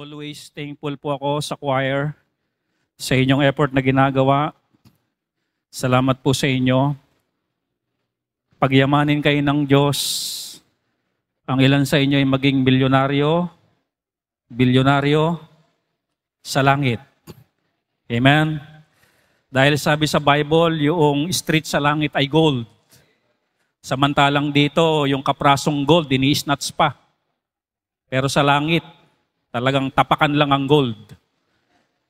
always thankful po ako sa choir, sa inyong effort na ginagawa. Salamat po sa inyo. Pagyamanin kayo ng Diyos. Ang ilan sa inyo ay maging bilyonaryo sa langit. Amen? Dahil sabi sa Bible, yung street sa langit ay gold. Samantalang dito, yung kaprasong gold, ini-snatch pa. Pero sa langit, talagang tapakan lang ang gold.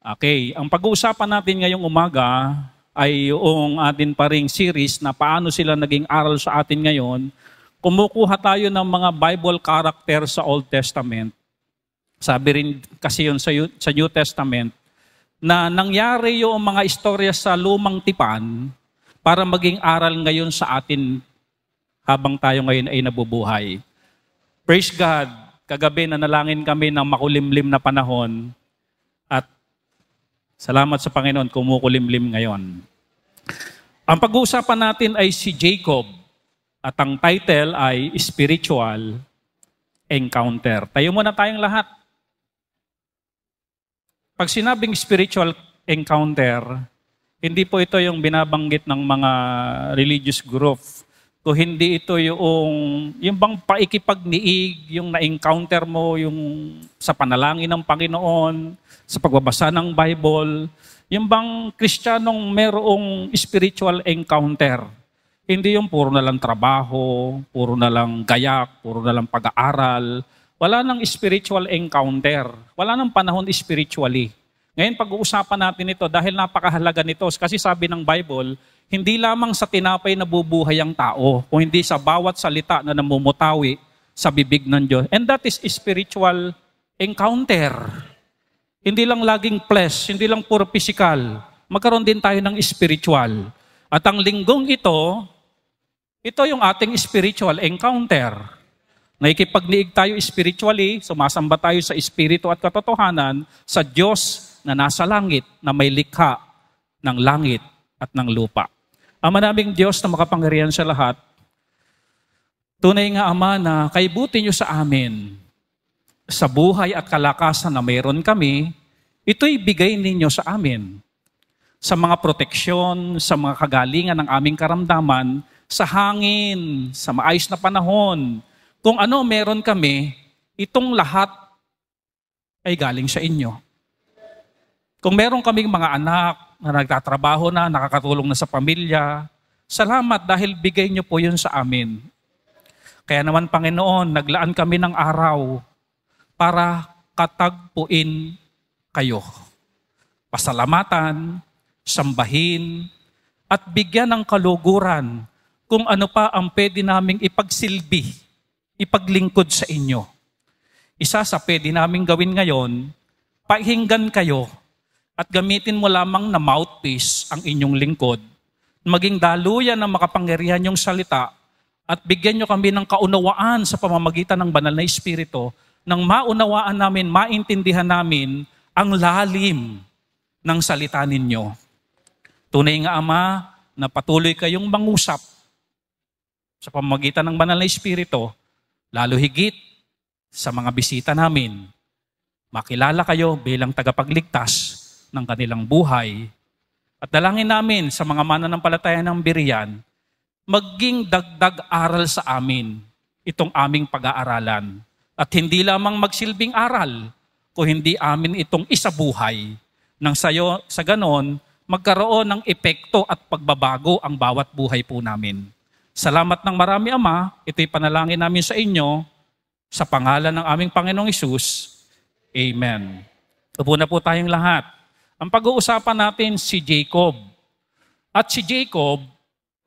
Okay, ang pag-uusapan natin ngayong umaga ay yung atin pa ring series na paano sila naging aral sa atin ngayon. Kumukuha tayo ng mga Bible character sa Old Testament. Sabi rin kasi yun sa New Testament, na nangyari yung mga istorya sa lumang tipan para maging aral ngayon sa atin habang tayo ngayon ay nabubuhay. Praise God! Kagabi nanalangin kami ng makulimlim na panahon at salamat sa Panginoon kumukulimlim ngayon. Ang pag-uusapan natin ay si Jacob at ang title ay Spiritual Encounter. Tayo muna tayong lahat. Pag sinabing spiritual encounter, hindi po ito yung binabanggit ng mga religious group. Kung hindi ito yung bang paikipagniig, yung na-encounter mo yung sa panalangin ng Panginoon, sa pagbabasa ng Bible, yung bang Kristiyanong merong spiritual encounter. Hindi yung puro na lang trabaho, puro na lang gayak, puro na lang pag-aaral. Wala nang spiritual encounter. Wala nang panahon spiritually. Ngayon pag-uusapan natin ito dahil napakahalaga nito. Kasi sabi ng Bible, hindi lamang sa tinapay nabubuhay ang tao, kung hindi sa bawat salita na namumutawi sa bibig ng Diyos. And that is spiritual encounter. Hindi lang laging flesh, hindi lang puro physical. Magkaroon din tayo ng spiritual. At ang linggong ito yung ating spiritual encounter. Nakikipagniig tayo spiritually, sumasamba tayo sa espiritu at katotohanan sa Diyos na nasa langit, na may likha ng langit at ng lupa. Ama naming Diyos na makapangyarihan sa lahat, tunay nga Ama na kaibuti niyo sa amin, sa buhay at kalakasan na mayroon kami, ito'y bigay ninyo sa amin. Sa mga proteksyon, sa mga kagalingan ng aming karamdaman, sa hangin, sa maayos na panahon, kung ano meron kami, itong lahat ay galing sa inyo. Kung meron kaming mga anak na nagtatrabaho na, nakakatulong na sa pamilya, salamat dahil bigay niyo po yun sa amin. Kaya naman Panginoon, naglaan kami ng araw para katagpuin kayo. Pasalamatan, sambahin, at bigyan ng kaluguran kung ano pa ang pwede naming ipagsilbi, ipaglingkod sa inyo. Isa sa pwede naming gawin ngayon, pakinggan kayo at gamitin mo lamang na mouthpiece ang inyong lingkod, maging daluyan ng makapangyarihan yung salita at bigyan nyo kami ng kaunawaan sa pamamagitan ng banal na Espiritu nang maunawaan namin, maintindihan namin ang lalim ng salita ninyo. Tunay nga Ama na patuloy kayong mangusap sa pamamagitan ng banal na Espiritu, lalo higit sa mga bisita namin. Makilala kayo bilang tagapagligtas ng kanilang buhay. At dalangin namin sa mga mananampalataya ng Berean, maging dagdag aral sa amin itong aming pag-aaralan. At hindi lamang magsilbing aral, kung hindi amin itong isabuhay. Nang sa ganon, magkaroon ng epekto at pagbabago ang bawat buhay po namin. Salamat ng marami Ama, ito'y panalangin namin sa inyo, sa pangalan ng aming Panginoong Hesus. Amen. Upo na po tayong lahat. Ang pag-uusapan natin si Jacob. At si Jacob,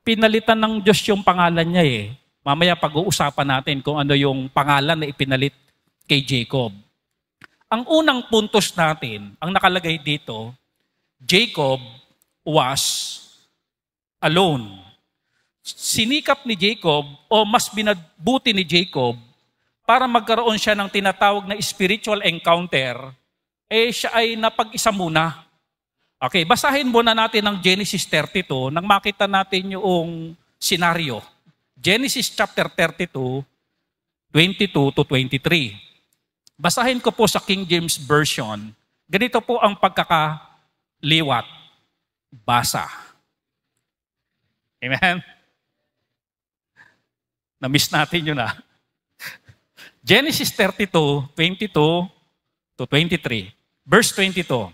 pinalitan ng Diyos yung pangalan niya eh. Mamaya pag-uusapan natin kung ano yung pangalan na ipinalit kay Jacob. Ang unang puntos natin, ang nakalagay dito, Jacob was alone. Sinikap ni Jacob o mas binabuti ni Jacob para magkaroon siya ng tinatawag na spiritual encounter, siya ay napag-isa muna. Okay, basahin muna natin ang Genesis 32 nang makita natin yung senaryo. Genesis chapter 32, 22 to 23. Basahin ko po sa King James Version. Ganito po ang pagkakaliwat. Basa. Amen? Na-miss natin yun Genesis 32, 22 to 23. Verse 22.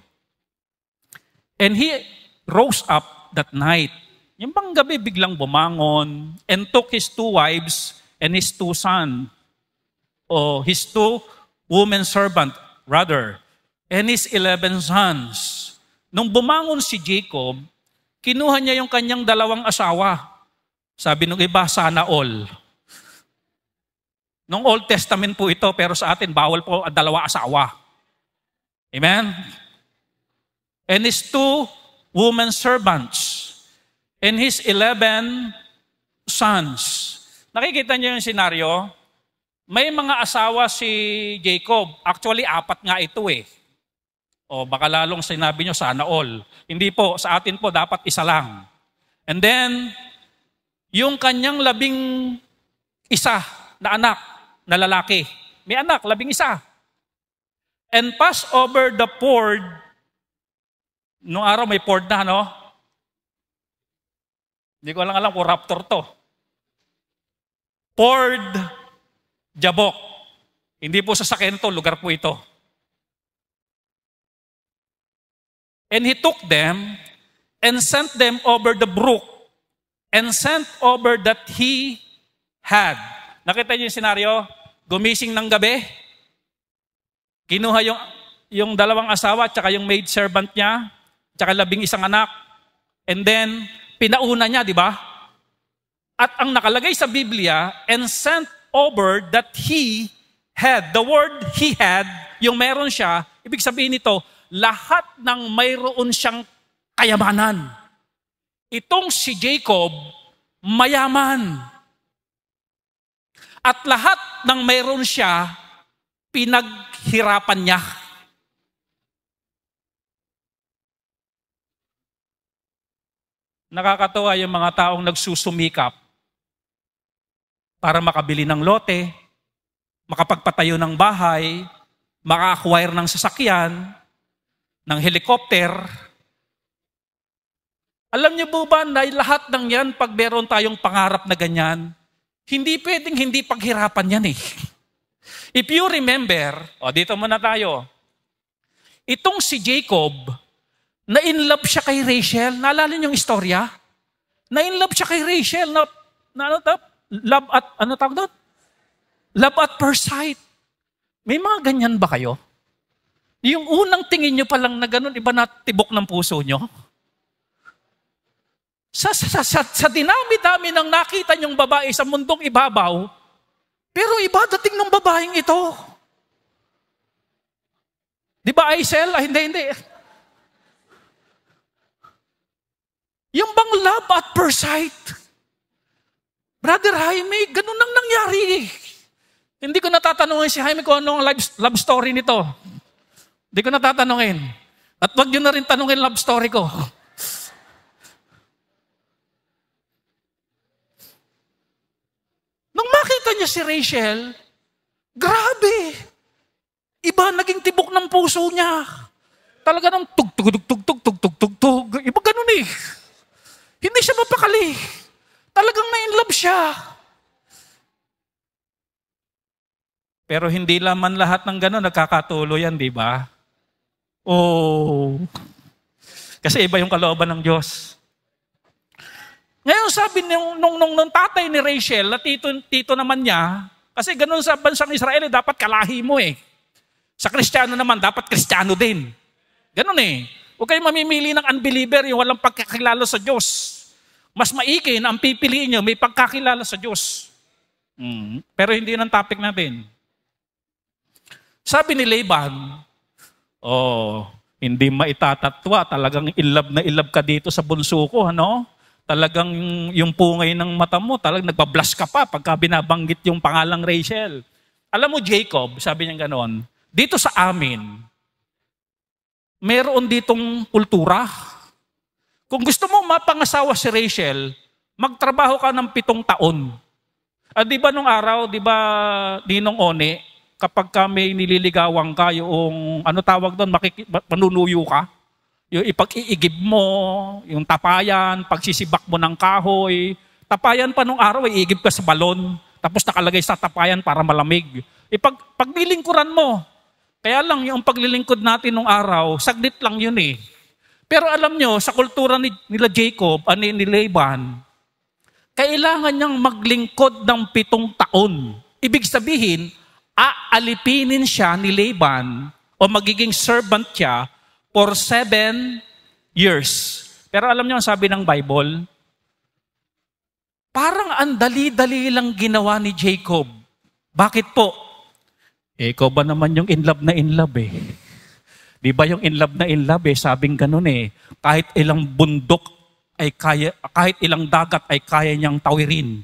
And he rose up that night. Yung bang gabi biglang bumangon and took his 2 wives and his 2 sons. O his 2 women servant, rather. And his 11 sons. Nung bumangon si Jacob, kinuha niya yung kanyang 2 asawa. Sabi nung iba, sana all. Nung Old Testament po ito, pero sa atin, bawal po ang 2 asawa. Amen? And his 2 women servants. And his 11 sons. Nakikita niyo yung senaryo? May mga asawa si Jacob. Actually, 4 nga ito O baka lalong sinabi niyo, sana all. Hindi po, sa atin po, dapat 1 lang. And then, yung kanyang 11 na anak, na lalaki. May anak, 11. And pass over the ford. Noong araw may ford na, Hindi ko alam kung raptor to. Ford Jabok. Hindi po sasakyan to, lugar po ito. And he took them and sent them over the brook and sent over that he had. Nakita niyo yung senaryo? Gumising ng gabi, kinuha yung 2 asawa at saka yung maid servant niya, at saka 11 anak, and then pinauna niya, di ba? At ang nakalagay sa Biblia, and sent over that he had. The word he had, yung meron siya, ibig sabihin nito, lahat ng mayroon siyang kayamanan. Itong si Jacob, mayaman. At lahat ng mayroon siya, pinaghirapan niya. Nakakatawa yung mga taong nagsusumikap para makabili ng lote, makapagpatayo ng bahay, maka-acquire ng sasakyan, ng helicopter. Alam niyo po ba na lahat ng yan, pag meron tayong pangarap na ganyan, hindi pwedeng hindi paghirapan yan If you remember, dito muna tayo. Itong si Jacob, na-inlove siya kay Rachel. Naalala niyo yung istorya? Na-inlove siya kay Rachel. Love at first sight. May mga ganyan ba kayo? Yung unang tingin nyo palang na ganun, iba na tibok ng puso nyo? Sa dinami-dami ng nakita niyong babae sa mundong ibabaw, pero iba dating ng babaeng ito. Di ba, Aisel? Hindi. Yung bang love at first sight? Brother Jaime, ganun ang nangyari. Hindi ko natatanungin si Jaime kung anong love story nito. Hindi ko natatanungin. At wag nyo na rin tanungin love story ko. Nung makita niya si Rachel, grabe! Iba naging tibok ng puso niya. Talaga nang tug-tug-tug-tug-tug-tug-tug. Iba ganun Hindi siya mapakali. Talagang na-inlove siya. Pero hindi laman lahat ng ganun nagkakatuloy yan, di ba? Kasi iba yung kalooban ng Diyos. Ngayon sabi nung tatay ni Rachel, na tito naman niya, kasi ganun sa bansang Israel, dapat kalahi mo Sa Kristiyano naman, dapat Kristiyano din. Ganun Huwag kayong mamimili ng unbeliever, yung walang pagkakilala sa Diyos. Mas maigi na ang pipiliin nyo, may pagkakilala sa Diyos. Pero hindi yun ang topic natin. Sabi ni Laban, hindi maitatatwa, talagang ilab na ilab ka dito sa bunso ko, Talagang yung pungay ng mata mo, talagang nagbablush ka pa pagka binabanggit yung pangalang Rachel. Alam mo, Jacob, sabi niya gano'n, dito sa amin, meron ditong kultura. Kung gusto mo mapangasawa si Rachel, magtrabaho ka ng 7 taon. Di ba nung araw, di ba, Ninong One, kapag ka may nililigawan ka, yung ano tawag doon, manunuyo ka. Yung ipag-iigib mo, yung tapayan, pagsisibak mo ng kahoy. Tapayan pa nung araw, iigib ka sa balon. Tapos nakalagay sa tapayan para malamig. Paglilingkuran mo. Kaya lang, yung paglilingkod natin nung araw, saglit lang yun eh. Pero alam nyo, sa kultura nila Jacob, ni Laban, kailangan niyang maglingkod ng 7 taon. Ibig sabihin, aalipinin siya ni Laban o magiging servant siya for 7 years. Pero alam niyo ang sabi ng Bible? Parang ang dali-dali lang ginawa ni Jacob. Bakit po? Ikaw ba naman yung in love eh? Di ba yung in love sabing ganun eh, kahit ilang bundok ay kaya, kahit ilang dagat ay kaya niyang tawirin.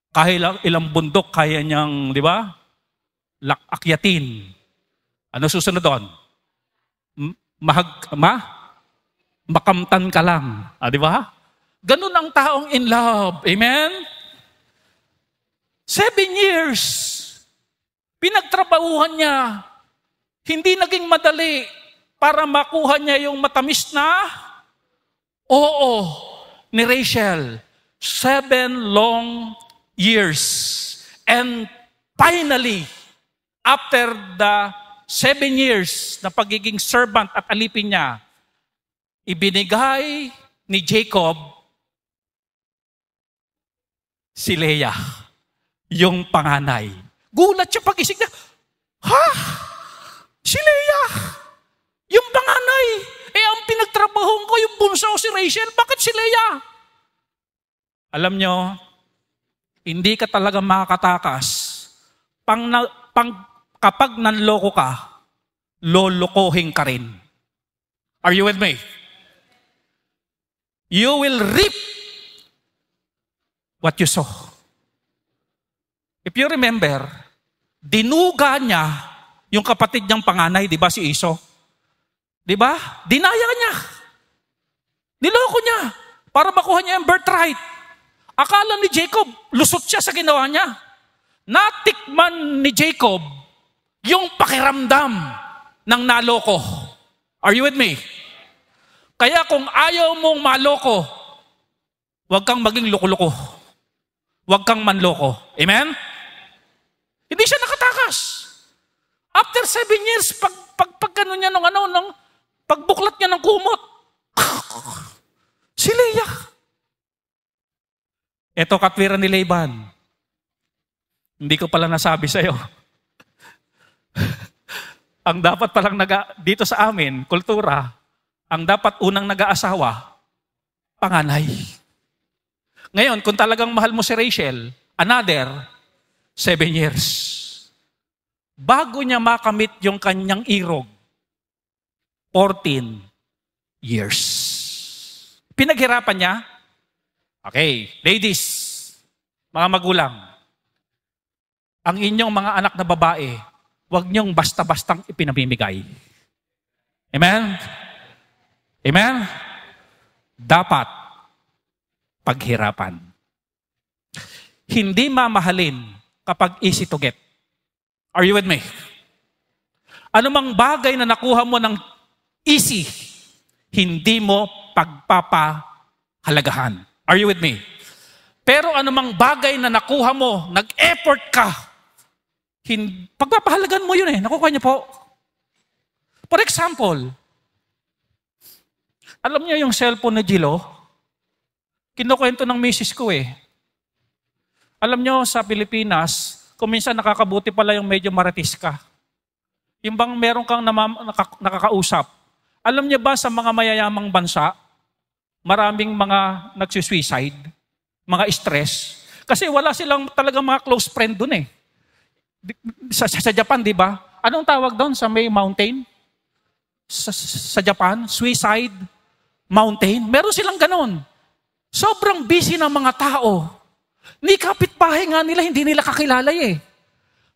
Kahit ilang bundok kaya niyang, di ba? Akyatin. Ano susunod doon? Makamtan ka lang. Di ba? Ganun ang taong in love. Amen? 7 years. Pinagtrabahuhan niya. Hindi naging madali para makuha niya yung matamis na oo ni Rachel. 7 long years. And finally, after the 7 years na pagiging servant at alipin niya, ibinigay ni Jacob si Leah, yung panganay. Gulat siya pag-isip niya, ha? Si Leah, yung panganay. Ang pinagtrabahoan ko, yung bunso si Rachel, bakit si Leah? Alam nyo, hindi ka talaga makakatakas. Kapag nanloko ka, lolokohin ka rin. Are you with me? You will reap what you sow. If you remember, dinuga niya yung kapatid niyang panganay, di ba, si Esau? Di ba? Dinaya niya. Niloko niya para makuha niya yung birthright. Akala ni Jacob, lusot siya sa ginawa niya. Natikman ni Jacob yung pakiramdam ng naloko. Are you with me? Kaya kung ayaw mong maloko, huwag kang maging loko-loko. Huwag kang manloko. Amen? Hindi siya nakatakas. After 7 years, pagkano niya nung pagbuklat niya ng kumot, si Leah. Ito katwiran ni Laban. Hindi ko pala nasabi sa'yo. Ang dapat palang dito sa amin, kultura, ang dapat unang nag-aasawa, panganay. Ngayon, kung talagang mahal mo si Rachel, another 7 years. Bago niya makamit yung kanyang irog, 14 years. Pinaghirapan niya? Okay, ladies, mga magulang, ang inyong mga anak na babae, huwag niyong basta-bastang ipinamimigay. Amen? Amen? Dapat paghirapan. Hindi mamahalin kapag easy to get. Are you with me? Ano mang bagay na nakuha mo ng easy, hindi mo pagpapahalagahan. Are you with me? Pero ano mang bagay na nakuha mo, nag-effort ka, pagpapahalagan mo yun eh. Nakukuha niyo po. For example, alam niyo yung cellphone na Gilo? Kinukwento ng misis ko eh. Alam niyo sa Pilipinas, kung minsan nakakabuti pala yung medyo maritis ka. Yung bang meron kang nakakausap. Alam niyo ba sa mga mayayamang bansa, maraming mga nagsusuicide, mga stress. Kasi wala silang talagang mga close friend dun eh. Sa Japan, di ba? Anong tawag doon sa may mountain? Sa Japan, suicide mountain. Meron silang ganon. Sobrang busy ng mga tao. Ni kapitbahay nga nila, hindi nila kakilala eh.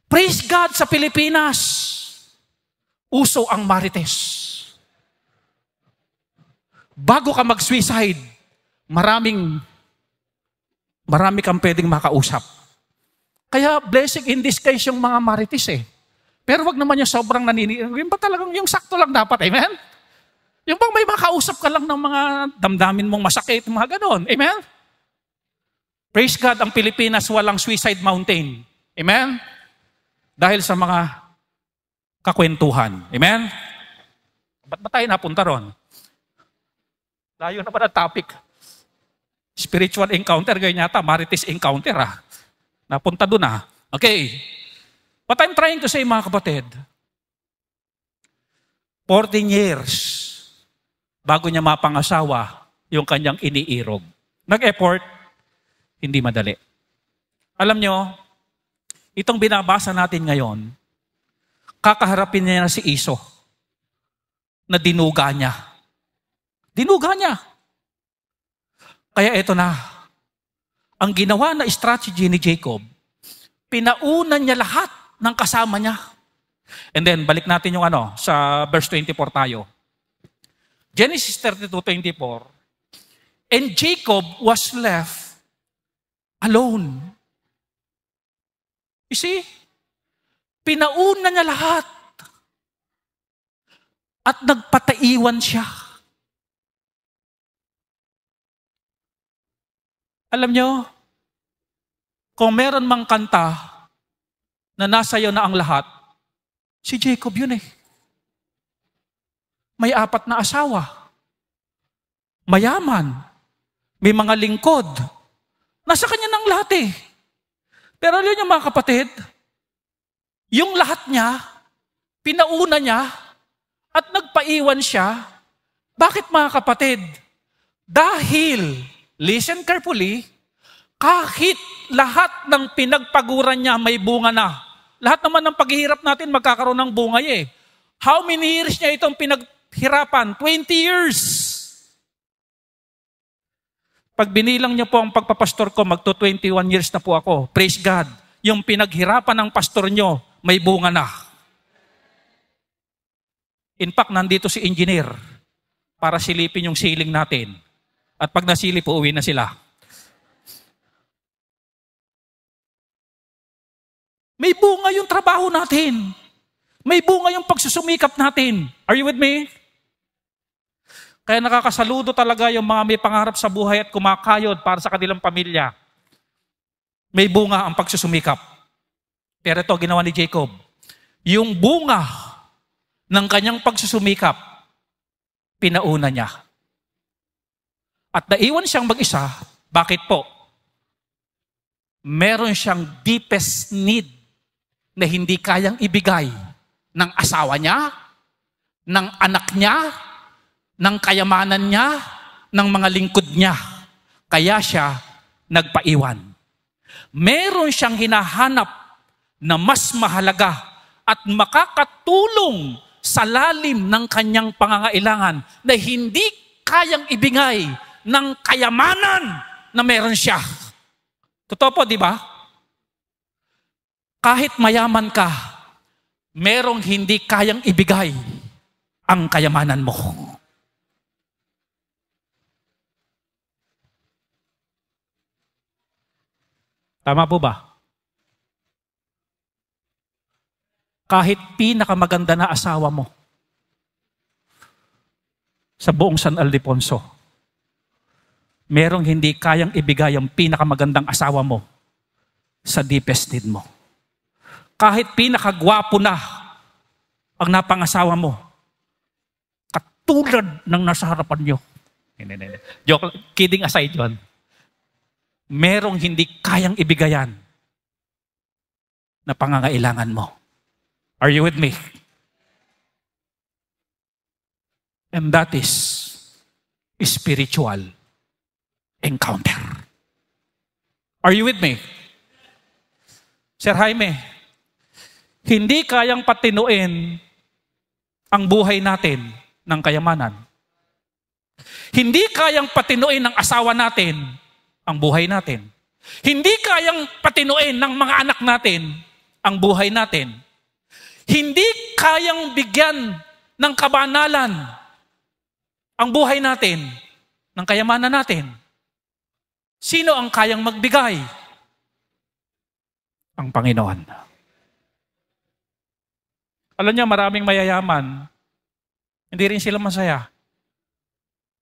Praise God sa Pilipinas. Uso ang marites. Bago ka mag-suicide, marami kang pwedeng makausap. Kaya blessing in disguise yung mga marites eh. Pero wag naman yung sobrang yung ba talagang yung sakto lang dapat, amen? Yung bang may makausap ka lang ng mga damdamin mong masakit, mga ganon, amen? Praise God, ang Pilipinas walang suicide mountain, amen? Dahil sa mga kakwentuhan, amen? Ba't ba tayo napunta ron? Layo na ba na topic? Spiritual encounter, ganyan yata, marites encounter Napunta dun Okay. What I'm trying to say mga kapatid, 14 years bago niya mapangasawa yung kanyang iniirog. Nag-effort, hindi madali. Alam nyo, itong binabasa natin ngayon, kakaharapin niya na si Iso na dinuga niya. Dinuga niya. Kaya ito na, ang ginawa na strategy ni Jacob, pinaunan niya lahat ng kasama niya. And then, balik natin yung sa verse 24 tayo. Genesis 32:24. And Jacob was left alone. You see? Pinaunan niya lahat. At nagpataiwan siya. Alam nyo, kung meron mang kanta na nasa iyo na ang lahat, si Jacob yun eh. May 4 na asawa. Mayaman. May mga lingkod. Nasa kanya ng lahat eh. Pero alam niyo mga kapatid, yung lahat niya, pinauna niya, at nagpaiwan siya. Bakit mga kapatid? Dahil, listen carefully, kahit lahat ng pinagpaguran niya may bunga na. Lahat naman ng paghihirap natin magkakaroon ng bunga eh. How many years niya itong pinaghirapan? 20 years. Pag binilang niyo po ang pagpapastor ko, magto 21 years na po ako. Praise God. Yung pinaghirapan ng pastor niyo, may bunga na. In fact, nandito si engineer para silipin yung ceiling natin. At pag nasilip, uuwi na sila. May bunga yung trabaho natin. May bunga yung pagsusumikap natin. Are you with me? Kaya nakakasaludo talaga yung mga may pangarap sa buhay at kumakayod para sa kanilang pamilya. May bunga ang pagsusumikap. Pero ito, ginawa ni Jacob. Yung bunga ng kanyang pagsusumikap, pinauna niya. At naiwan siyang mag-isa. Bakit po? Meron siyang deepest need na hindi kayang ibigay ng asawa niya, ng anak niya, ng kayamanan niya, ng mga lingkod niya. Kaya siya nagpaiwan. Meron siyang hinahanap na mas mahalaga at makakatulong sa lalim ng kanyang pangangailangan na hindi kayang ibigay ng kayamanan na meron siya. Totoo po, di ba? Kahit mayaman ka, merong hindi kayang ibigay ang kayamanan mo. Tama po ba? Kahit pinakamaganda na asawa mo sa buong San Ildefonso, merong hindi kayang ibigay ang pinakamagandang asawa mo sa deepest need mo. Kahit pinakagwapo na ang napangasawa mo, katulad ng nasa harapan nyo. Joke, kidding aside yun. Merong hindi kayang ibigayan na pangangailangan mo. Are you with me? And that is spiritual encounter. Are you with me? Sir Jaime, hindi kayang patinuin ang buhay natin ng kayamanan. Hindi kayang patinuin ng asawa natin ang buhay natin. Hindi kayang patinuin ng mga anak natin ang buhay natin. Hindi kayang bigyan ng kabanalan ang buhay natin ng kayamanan natin. Sino ang kayang magbigay? ang Panginoon. Alam niyo, maraming mayayaman, hindi rin sila masaya.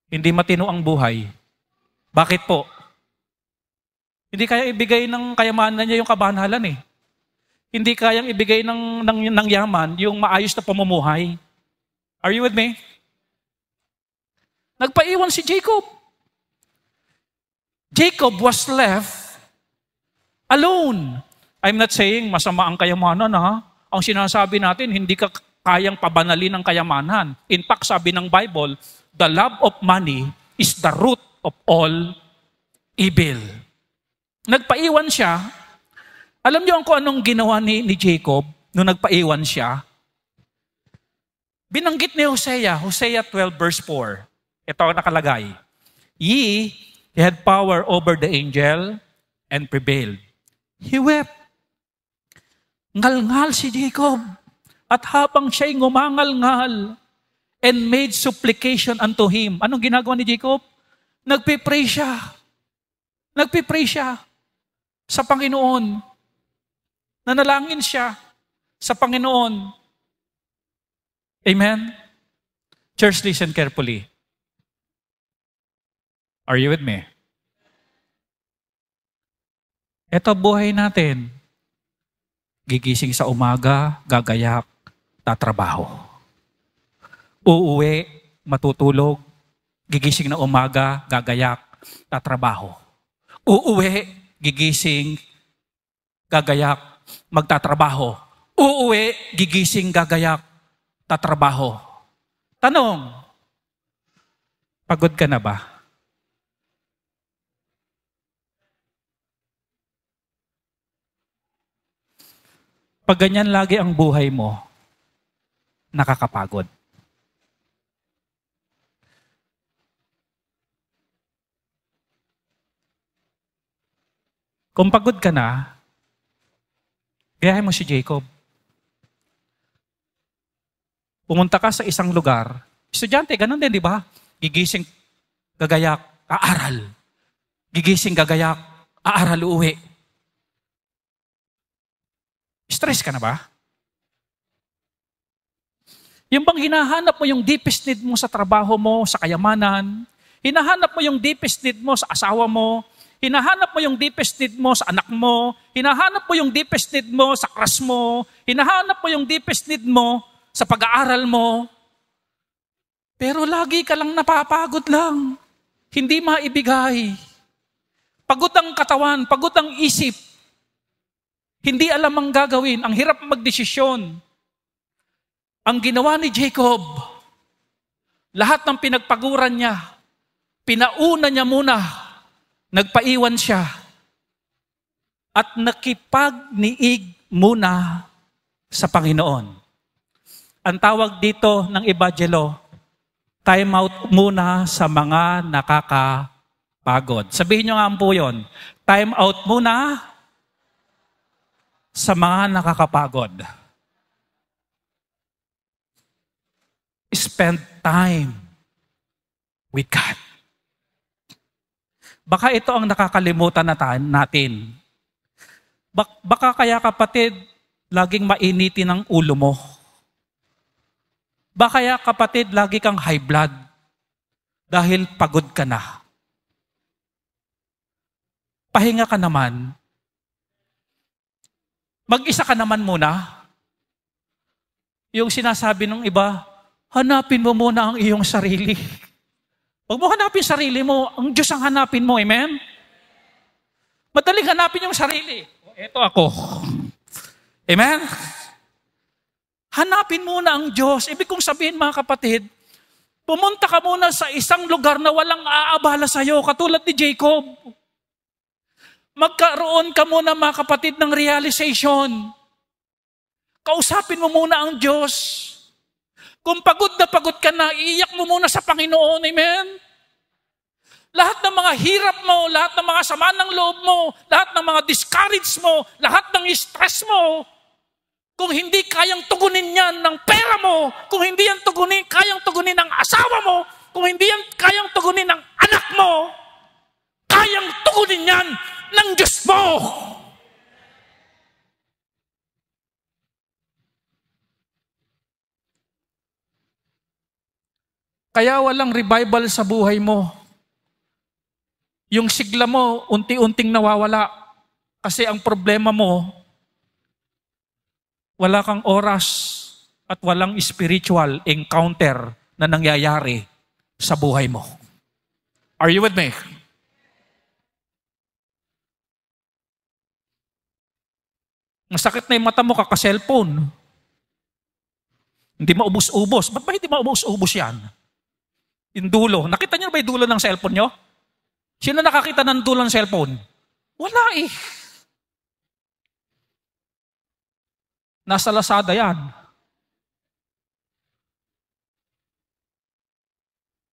Hindi matino ang buhay. Bakit po? Hindi kaya ibigay ng kayamanan niya yung kabanalan eh. Hindi kayang ibigay ng yaman yung maayos na pamumuhay. Are you with me? Nagpaiwan si Jacob. Jacob was left alone. I'm not saying masama ang kayamanan ha. Ang sinasabi natin, hindi ka kayang pabanalin ng kayamanan. In fact, sabi ng Bible, the love of money is the root of all evil. Nagpaiwan siya. Alam niyo kung anong ginawa ni Jacob nung nagpaiwan siya? Binanggit ni Hosea 12 verse 4. Ito ang nakalagay. He had power over the angel and prevailed. He wept. Ngalngal si Jacob. At habang siya'y ngumangalngal and made supplication unto him. Anong ginagawa ni Jacob? Nagpipray siya. Nagpipray siya sa Panginoon. Nanalangin siya sa Panginoon. Amen? Church, listen carefully. Are you with me? Ito buhay natin. Gigising sa umaga, gagayak, tatrabaho. Uuwi, matutulog, gigising na umaga, gagayak, tatrabaho. Uuwi, gigising, gagayak, magtatrabaho. Uuwi, gigising, gagayak, tatrabaho. Tanong, pagod ka na ba? Pag ganyan lagi ang buhay mo, nakakapagod. Kung pagod ka na, gayahin mo si Jacob. Pumunta ka sa isang lugar. Estudyante, ganun din, di ba? Gigising, gagayak, aaral. Gigising, gagayak, aaral, uuwi. Stress ka na ba? Yung bang hinahanap mo yung deepest need mo sa trabaho mo, sa kayamanan, hinahanap mo yung deepest need mo sa asawa mo, hinahanap mo yung deepest need mo sa anak mo, hinahanap mo yung deepest need mo sa crush mo, hinahanap mo yung deepest need mo sa pag-aaral mo, pero lagi ka lang napapagod lang. Hindi maibigay. Pagod ang katawan, pagod ang isip. Hindi alam ang gagawin. Ang hirap magdesisyon. Ang ginawa ni Jacob, lahat ng pinagpaguran niya, pinauna niya muna, nagpaiwan siya, at nakipagniig muna sa Panginoon. Ang tawag dito ng Ebanghelyo, time out muna sa mga nakakapagod. Sabihin niyo nga po yun, time out muna sa mga nakakapagod. Spend time with God. Baka ito ang nakakalimutan natin. Baka kaya kapatid, laging mainitin ang ulo mo. Baka kaya kapatid, lagi kang high blood dahil pagod ka na. Pahinga ka naman. Mag-isa ka naman muna. Yung sinasabi ng iba, hanapin mo muna ang iyong sarili. Huwag mo hanapin sarili mo, ang Diyos ang hanapin mo, amen? Madaling hanapin yung sarili. Ito ako. Amen? Hanapin muna ang Diyos. Ibig kong sabihin mga kapatid, pumunta ka muna sa isang lugar na walang aabala sa'yo, katulad ni Jacob. Magkaroon ka muna mga kapatid ng realization. Kausapin mo muna ang Diyos. Kung pagod na pagod ka na, iiyak mo muna sa Panginoon. Amen? Lahat ng mga hirap mo, lahat ng mga sama ng loob mo, lahat ng mga discourage mo, lahat ng stress mo, kung hindi kayang tugunin yan ng pera mo, kung hindi yan kayang tugunin ng asawa mo, kung hindi yan kayang tugunin ng anak mo, kayang tugunin yan ng Diyos mo. Kaya walang revival sa buhay mo. Yung sigla mo, unti-unting nawawala. Kasi ang problema mo, wala kang oras at walang spiritual encounter na nangyayari sa buhay mo. Are you with me? Masakit na yung mata mo kaka-cellphone. Hindi maubos-ubos. Ba't ba hindi maubos-ubos yan? Yung dulo. Nakita niyo ba yung dulo ng cellphone nyo? Sino nakakita ng dulo ng cellphone? Wala eh. Nasa Lazada yan.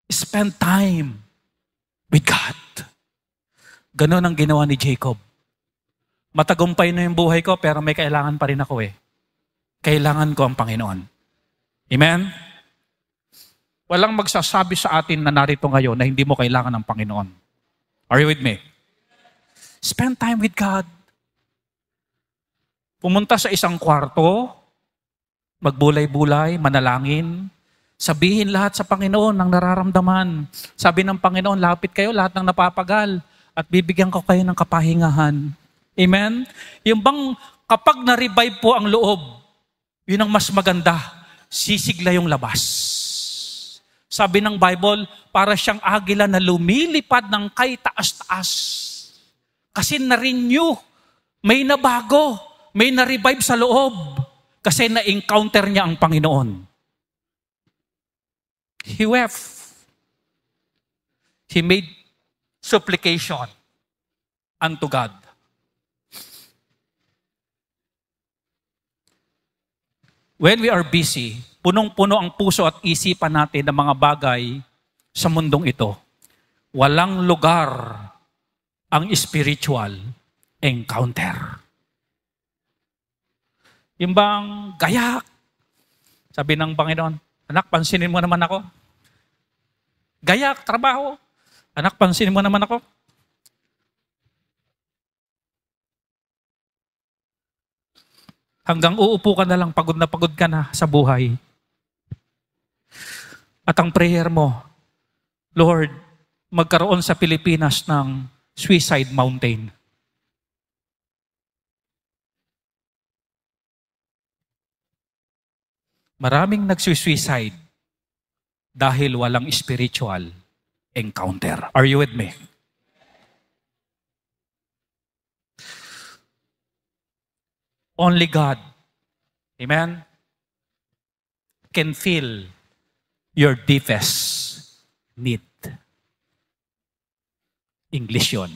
Spend time with God. Ganon ang ginawa ni Jacob. Matagumpay na yung buhay ko, pero may kailangan pa rin ako eh. Kailangan ko ang Panginoon. Amen? Walang magsasabi sa atin na narito ngayon na hindi mo kailangan ng Panginoon. Are you with me? Spend time with God. Pumunta sa isang kwarto, magbulay-bulay, manalangin, sabihin lahat sa Panginoon ang nararamdaman. Sabi ng Panginoon, lapit kayo lahat ng napapagal at bibigyan ko kayo ng kapahingahan. Amen? Yung bang kapag na-revive po ang loob, yun ang mas maganda, sisigla yung labas. Sabi ng Bible, para siyang agila na lumilipad ng kay taas-taas. Kasi na-renew, may nabago, may na-revive sa loob. Kasi na-encounter niya ang Panginoon. He wept. He made supplication unto God. When we are busy, punong-puno ang puso at isipan natin ng mga bagay sa mundong ito. Walang lugar ang spiritual encounter. Yung bang gayak, sabi ng Panginoon, anak, pansinin mo naman ako. Gayak, trabaho. Anak, pansinin mo naman ako. Hanggang uupo ka na lang, pagod ka na sa buhay. At ang prayer mo, Lord, magkaroon sa Pilipinas ng suicide mountain. Maraming nagsuicide dahil walang spiritual encounter. Are you with me? Only God, amen, can fill your deepest need. English yun.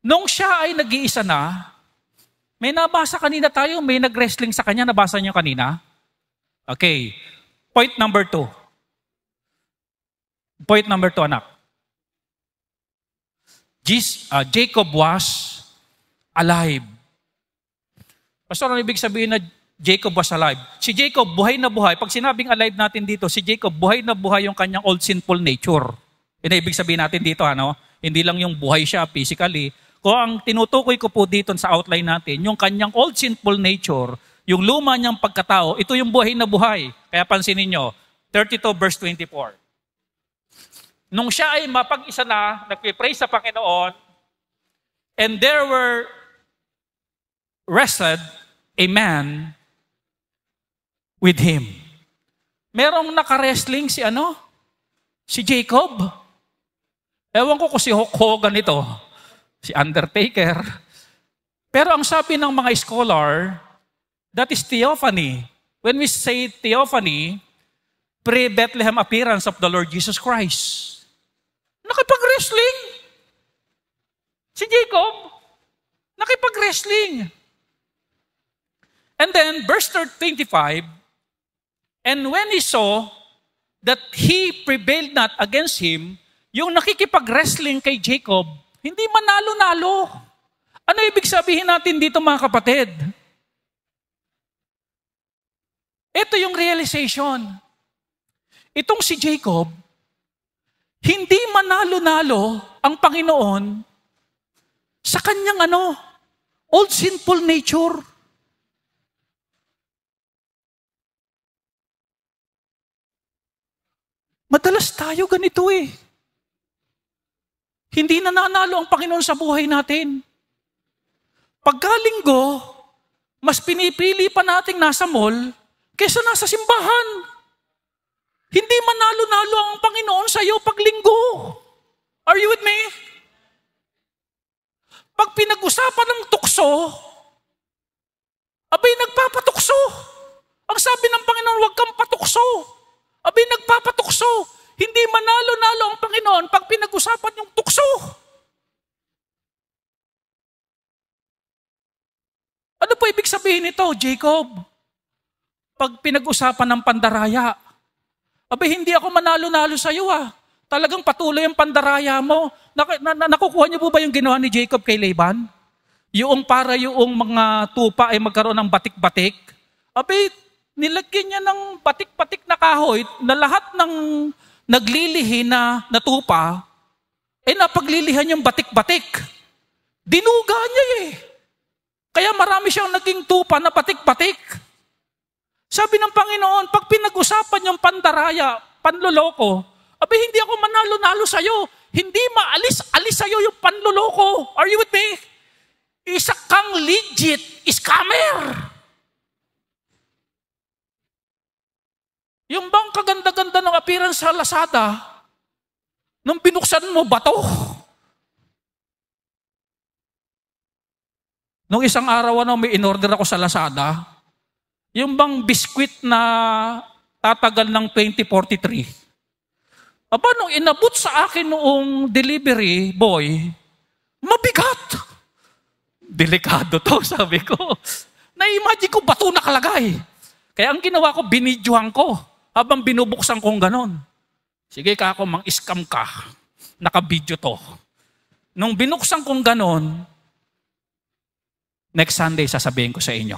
Nung siya ay nag-iisa na, may nabasa kanina tayo, may nag-wrestling sa kanya, nabasa niyo kanina? Okay. Point number 2. Point number 2, anak. Jacob was alive. Pastor, ano ibig sabihin na Jacob was alive? Si Jacob, buhay na buhay. Pag sinabing alive natin dito, si Jacob, buhay na buhay yung kanyang old sinful nature. Yun ang ibig sabihin natin dito, ano? Hindi lang yung buhay siya physically. Kung ang tinutukoy ko po dito sa outline natin, yung kanyang old sinful nature, yung luma niyang pagkatao, ito yung buhay na buhay. Kaya pansinin nyo, 32 verse 24. Nung siya ay mapag-isa na, nagpipray sa Panginoon, and there were wrestled a man with him. Merong naka-wrestling si Si Jacob. Ewan ko kung si Hulk Hogan ito, si Undertaker. Pero ang sabi ng mga scholar, that is theophany. When we say theophany, pre-Bethlehem appearance of the Lord Jesus Christ. Nakipag-wrestling. Si Jacob, nakipag-wrestling. And then, verse 25, and when he saw that he prevailed not against him, yung nakikipag-wrestling kay Jacob, hindi manalo-nalo. Ano ibig sabihin natin dito, mga kapatid? Ito yung realization. Itong si Jacob, hindi manalo-nalo ang Panginoon sa kanyang old sinful nature. Madalas tayo ganito eh. Hindi nananalo ang Panginoon sa buhay natin. Pagkalinggo, mas pinipili pa nating nasa mall kaysa nasa simbahan. Hindi manalo-nalo ang Panginoon sa iyo pag linggo. Are you with me? Pag pinag-usapan ng tukso, abay nagpapatukso. Ang sabi ng Panginoon, huwag kang patukso. Abay nagpapatukso. Hindi manalo-nalo ang Panginoon pag pinag-usapan yung tukso. Ano po ibig sabihin nito, Jacob? Pag pinag-usapan ng pandaraya, abay hindi ako manalo-nalo sa iyo ah. Talagang patuloy ang pandaraya mo. Nakukuha niyo po ba yung ginawa ni Jacob kay Laban? Yung para yung mga tupa ay magkaroon ng batik-batik. Abay, nilagyan niya ng batik-batik na kahoy na lahat ng naglilihi na tupa, napaglilihan yung batik-batik. Dinuga niya eh. Kaya marami siyang naging tupa na batik-batik. Sabi ng Panginoon, pag pinag-usapan yung pandaraya, panloloko, abay hindi ako manalo-nalo sa'yo. Hindi maalis-alis sa'yo yung panloloko. Are you with me? Isa kang legit scammer. Yung bang kaganda-ganda ng appearance sa Lazada, nung binuksan mo, bato. Nung isang araw may in-order ako sa Lazada, yung bang biskwit na tatagal ng 2043. Aba, nung inabot sa akin noong delivery boy, mabigat. Delikado to, sabi ko. Na-imagine ko, bato nakalagay. Kaya ang ginawa ko, binidyohan ko. Habang binubuksan kong ganon. Sige ka ako, mang-scam ka. Naka-video to. Nung binuksan kong ganon, next Sunday sasabihin ko sa inyo.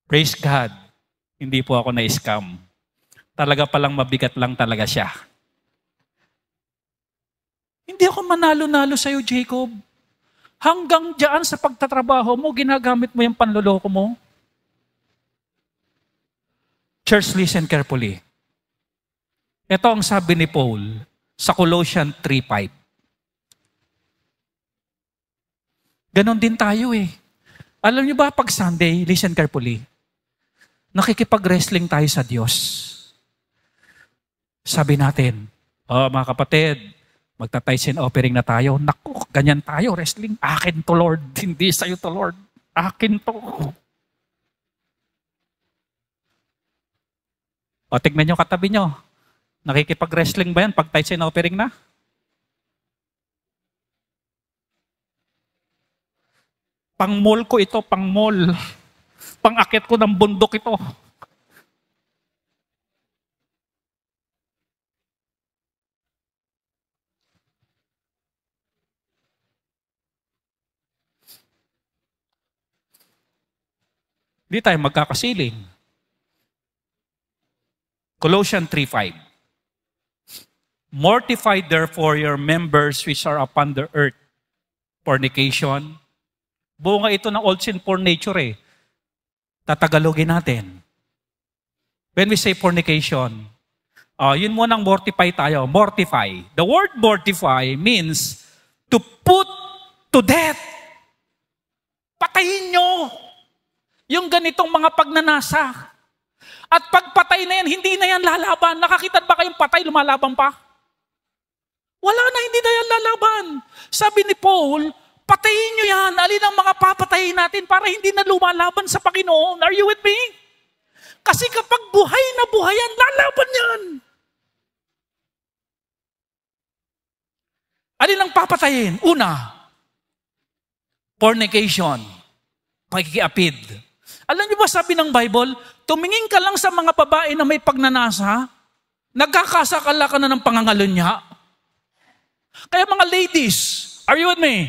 Praise God. Hindi po ako na-scam. Talaga palang mabigat lang talaga siya. Hindi ako manalo-nalo sa'yo, Jacob. Hanggang dyan sa pagtatrabaho mo, ginagamit mo yung panloloko mo. Church, listen carefully. Ito ang sabi ni Paul sa Colossians 3:5. Ganon din tayo eh. Alam niyo ba pag Sunday, listen carefully, nakikipag-wrestling tayo sa Diyos. Sabi natin, mga kapatid, magta-tithes and offering na tayo. Naku, ganyan tayo, wrestling. Akin to, Lord. Hindi sa'yo to, Lord. Akin to. O, tignan nyo katabi nyo. Nakikipag-wrestling ba yan pag tithes and offering na? Pang-mall ko ito, pang-mall. Pang-akit ko ng bundok ito. Hindi tayo magkakasiling. Colossians 3:5. Mortify therefore your members which are upon the earth. Fornication. Bunga ito ng old sinful nature eh. Tatagalogin natin. When we say fornication, yun munang mortify tayo. Mortify. The word mortify means to put to death. Patayin nyo yung ganitong mga pagnanasa. At pagpatay na yan, hindi na yan lalaban. Nakakita ba kayong patay, lumalaban pa? Wala na, hindi na yan lalaban. Sabi ni Paul, patayin nyo yan. Alin ang mga papatayin natin para hindi na lumalaban sa Panginoon? Are you with me? Kasi kapag buhay na buhay yan, lalaban yan. Alin ang papatayin? Una, fornication, pagkikiapid. Alam niyo ba sabi ng Bible, tumingin ka lang sa mga babae na may pagnanasa, nagkakasakala ka na ng pangangalunya. Kaya mga ladies, are you with me?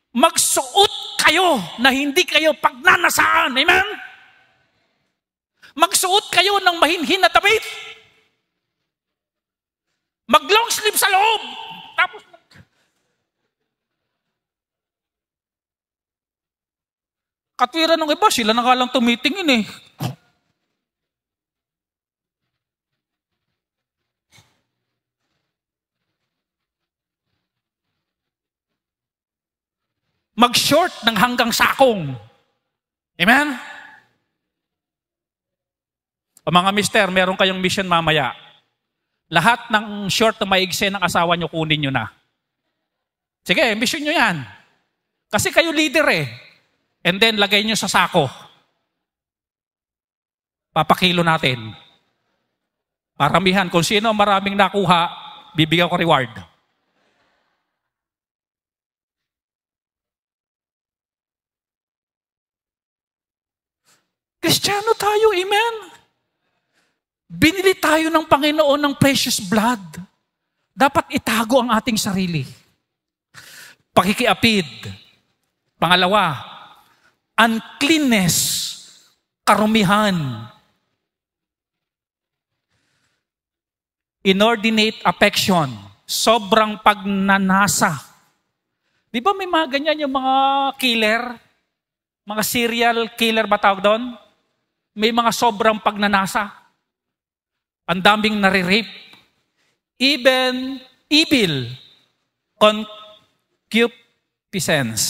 Magsuot kayo na hindi kayo pagnanasaan. Amen? Magsuot kayo ng mahinhin na damit. Mag-long sleeve sa loob. Tapos Katwiran ng iba, sila na nga lang tumitingin eh. Mag-short ng hanggang sakong. Amen? O mga mister, meron kayong mission mamaya. Lahat ng short na maigse ng asawa nyo, kunin nyo na. Sige, mission nyo yan. Kasi kayo leader eh. And then, lagay nyo sa sako. Papakilo natin. Paramihan. Kung sino maraming nakuha, bibigyan ko reward. Kristiyano tayo, amen? Binili tayo ng Panginoon ng precious blood. Dapat itago ang ating sarili. Pakikiapid. Pangalawa, uncleanness, karumihan. Inordinate affection, sobrang pagnanasa. Di ba may mga ganyan yung mga killer? Mga serial killer ba tawag doon? May mga sobrang pagnanasa. Ang daming nare-rape. Even evil concupiscence.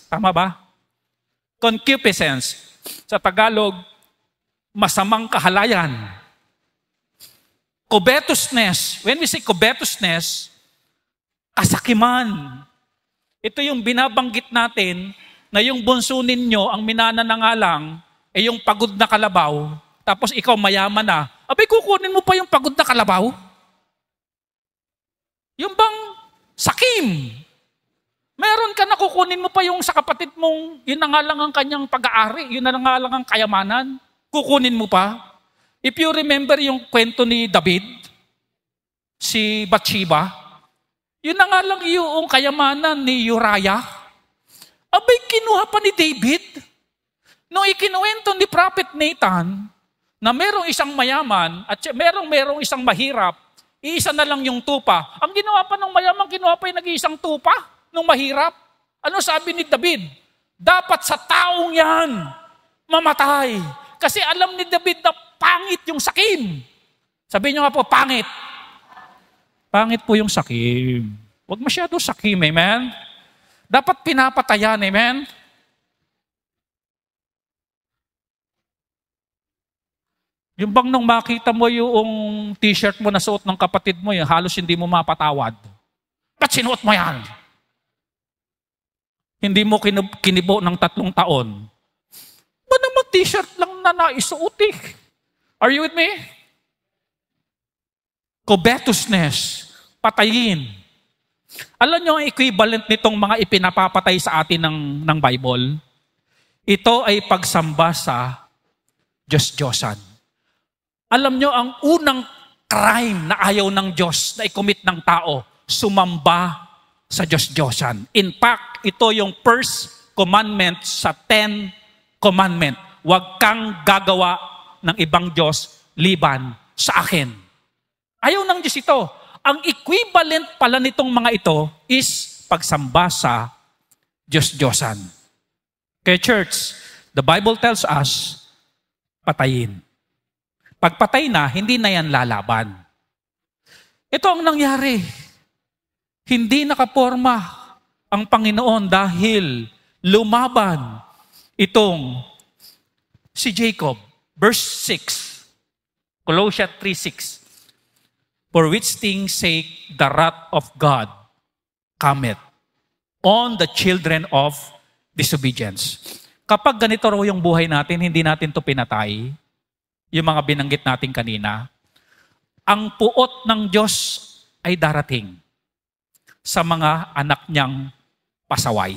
Tama ba? Concupiscence. Sa Tagalog, masamang kahalayan. Covetousness. When we say covetousness, kasakiman. Ito yung binabanggit natin na yung bunso ninyo, ang minananangalang, yung pagod na kalabaw, tapos ikaw mayaman na, abay kukunin mo pa yung pagod na kalabaw? Yung bang sakim? Meron ka na kukunin mo pa yung sa kapatid mong, yun na nga lang ang kanyang pag-aari, yun na nga lang ang kayamanan, kukunin mo pa? If you remember yung kwento ni David, si Bathsheba, yun na nga lang yung kayamanan ni Uriah, abay kinuha pa ni David. Nung ikinuwento ni Prophet Nathan na merong isang mayaman at merong isang mahirap, iisa na lang yung tupa. Ang ginawa pa ng mayaman, kinuha pa yung nag-iisang tupa nung mahirap. Ano sabi ni David? Dapat sa taong yan mamatay. Kasi alam ni David na pangit yung sakim. Sabihin nyo nga po, pangit. Pangit po yung sakim. Huwag masyado sakim, amen? Dapat pinapatayan, amen? Yung bang nung makita mo yung t-shirt mo na suot ng kapatid mo, halos hindi mo mapatawad. Ba't sinuot mo yan? Hindi mo kinibo ng 3 taon. Ba naman t-shirt lang na naisuot eh? Are you with me? Covetousness, patayin. Alam nyo ang equivalent nitong mga ipinapapatay sa atin ng Bible? Ito ay pagsamba sa Diyos-Diyosan. Alam nyo, ang unang crime na ayaw ng Diyos na i-commit ng tao, sumamba sa Diyos-Diyosan. In fact, ito yung first commandment sa 10 commandment. Huwag kang gagawa ng ibang Diyos liban sa akin. Ayaw ng Diyos ito. Ang equivalent pala nitong mga ito is pagsamba sa Diyos-Diyosan. Kaya church, the Bible tells us, patayin. Pagpatay na, hindi na yan lalaban. Ito ang nangyari. Hindi nakaporma ang Panginoon dahil lumaban itong si Jacob. Verse 6, Colossians 3:6. For which things sake the wrath of God cometh on the children of disobedience. Kapag ganito raw yung buhay natin, hindi natin to pinatay, yung mga binanggit natin kanina, ang puot ng Diyos ay darating sa mga anak niyang pasaway.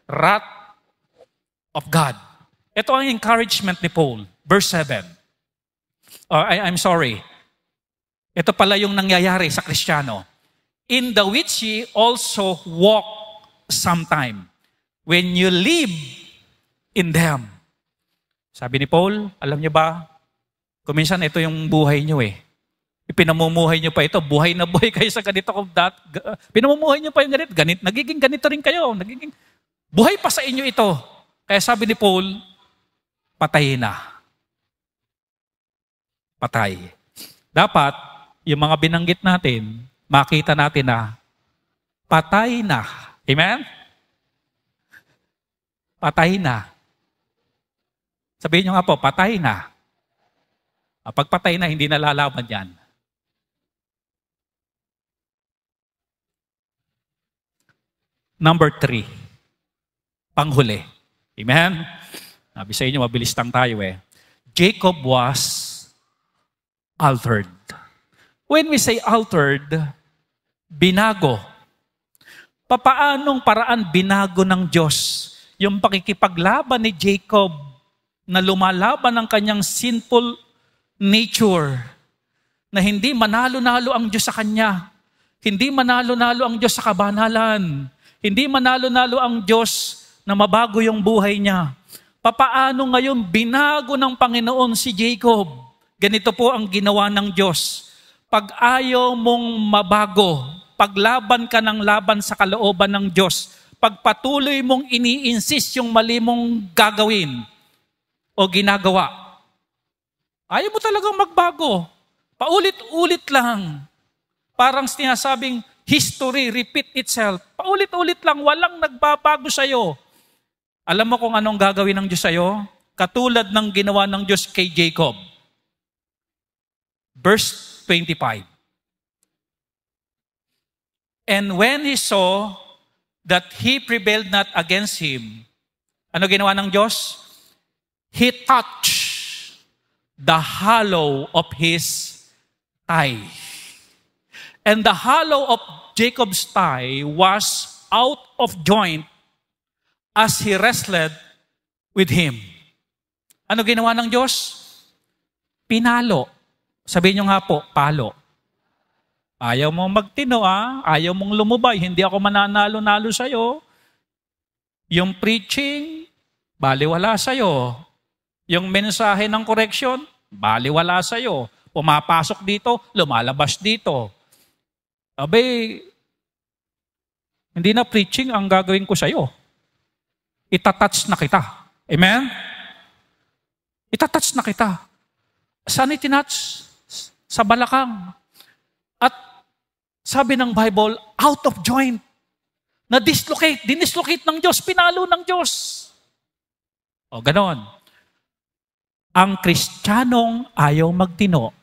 Wrath of God. Ito ang encouragement ni Paul. Verse 7. I'm sorry. Ito pala yung nangyayari sa Kristiyano. In the which ye also walk sometime, when you live in them. Sabi ni Paul, alam niyo ba, kuminsan ito yung buhay niyo eh. Ipinamumuhay niyo pa ito, buhay na buhay kayo sa ganito. Pinamumuhay niyo pa yung ganito, nagiging ganito rin kayo. Buhay pa sa inyo ito. Kaya sabi ni Paul, patay na. Patay. Dapat, yung mga binanggit natin, makita natin na patay na. Amen? Patay na. Sabihin nyo nga po, patay na. Pag patay na, hindi nalalaman yan. Number 3. Panghuli. Amen? Sabi sa inyo, mabilis lang tayo eh. Jacob was altered. When we say altered, binago. Papaanong paraan binago ng Diyos yung pakikipaglaban ni Jacob na lumalaban ng kanyang sinful nature na hindi manalo-nalo ang Diyos sa kanya. Hindi manalo-nalo ang Diyos sa kabanalan. Hindi manalo-nalo ang Diyos na mabago yung buhay niya. Papaano ngayon binago ng Panginoon si Jacob? Ganito po ang ginawa ng Diyos. Pag ayaw mong mabago, paglaban ka ng laban sa kalooban ng Diyos, pagpatuloy mong ini-insist yung mali mong gagawin o ginagawa, ayaw mo talagang magbago. Paulit-ulit lang. Parang sinasabing history repeat itself. Paulit-ulit lang, walang nagbabago sa'yo. Alam mo kung anong gagawin ng Diyos sa'yo? Katulad ng ginawa ng Diyos kay Jacob. Verse 25. And when he saw that he prevailed not against him, ano ginawa ng Diyos? He touched the hollow of his thigh. And the hollow of Jacob's thigh was out of joint as he wrestled with him. Ano ginawa ng Diyos? Pinalo. Sabihin nyo nga po, palo. Ayaw mong magtino ayaw mong lumubay, hindi ako mananalo-nalo sa'yo. Yung preaching, baliwala sa'yo. Yung mensahe ng correction, baliwala sa'yo. Pumapasok dito, lumalabas dito. Abay, hindi na preaching ang gagawin ko sa'yo. Itatouch na kita. Amen? Itatouch na kita. Saan itinouch? Sa balakang. At sabi ng Bible, out of joint. Na-dislocate. Dinislocate ng Diyos. Pinalo ng Diyos. O, ganon. Ang Kristiyanong ayaw magtino,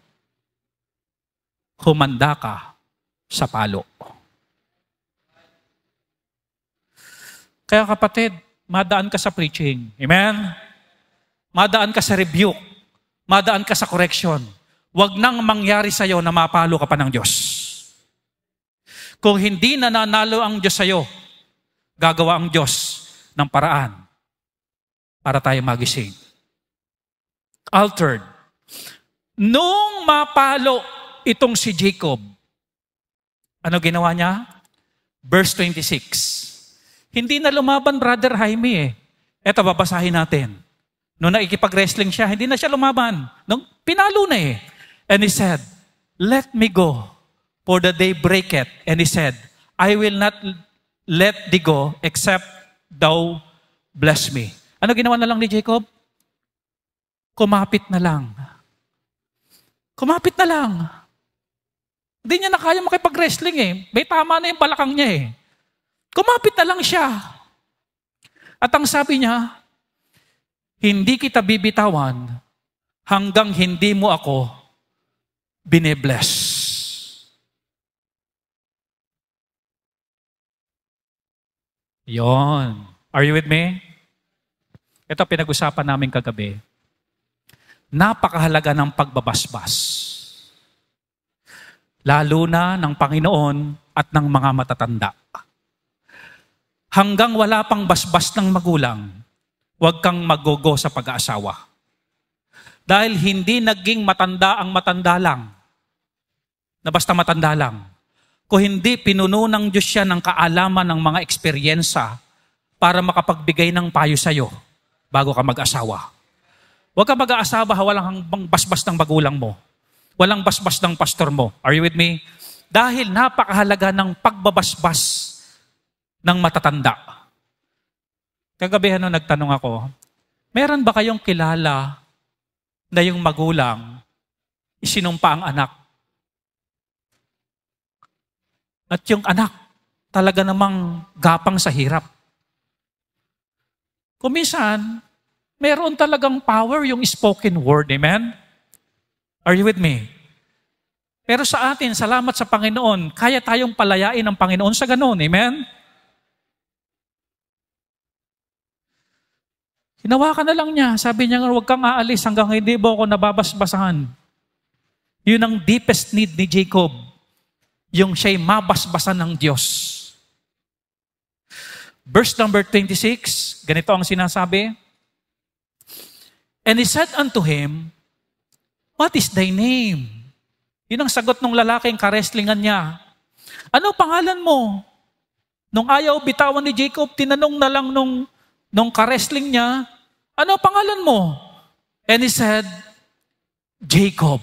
humanda ka sa palo. Kaya kapatid, madaan ka sa preaching. Amen? Madaan ka sa rebuke. Madaan ka sa correction. Huwag nang mangyari sa'yo na mapalo ka pa ng Diyos. Kung hindi nananalo ang Diyos sa'yo, gagawa ang Diyos ng paraan para tayo magising. Altered. Nung mapalo itong si Jacob, ano ginawa niya? Verse 26. Hindi na lumaban, Brother Jaime Eto, babasahin natin. Noong nakikipag-wrestling siya, hindi na siya lumaban. Nung pinalo na And he said, let me go, for the day breaketh. And he said, I will not let thee go, except thou bless me. Ano ginawa na lang ni Jacob? Kumapit na lang. Kumapit na lang. Hindi niya na kaya makipag-wrestling May tama na yung balakang niya Kumapit na lang siya. At ang sabi niya, hindi kita bibitawan hanggang hindi mo ako bine-bless. Yon. Are you with me? Ito pinag-usapan namin kagabi. Napakahalaga ng pagbabasbas. Lalo na ng Panginoon at ng mga matatanda. Hanggang wala pang basbas ng magulang, huwag kang magogo sa pag-aasawa. Dahil hindi naging matanda ang matanda lang, na basta matanda lang. Kung hindi pinuno ng Diyos siya ng kaalaman ng mga eksperyensa para makapagbigay ng payo sa'yo bago ka mag-asawa. Huwag ka mag-aasawa, walang basbas ng magulang mo. Walang basbas ng pastor mo. Are you with me? Dahil napakahalaga ng pagbabasbas ng matatanda. Kagabi nagtanong ako, meron ba kayong kilala na yung magulang isinumpa ang anak? At yung anak talaga namang gapang sa hirap. Kung minsan, meron talagang power yung spoken word. Amen? Are you with me? Pero sa atin, salamat sa Panginoon, kaya tayong palayain ng Panginoon sa ganun. Amen? Hinawakan na lang niya. Sabi niya, huwag kang aalis hanggang hindi mo ako nababasbasahan. Yun ang deepest need ni Jacob. Yung siya'y mabasbasan ng Diyos. Verse number 26, ganito ang sinasabi. And he said unto him, what is thy name? Yun ang sagot ng lalaking kareslingan niya. Ano pangalan mo? Nung ayaw bitawan ni Jacob, tinanong na lang nung karesling niya, ano pangalan mo? And he said, Jacob.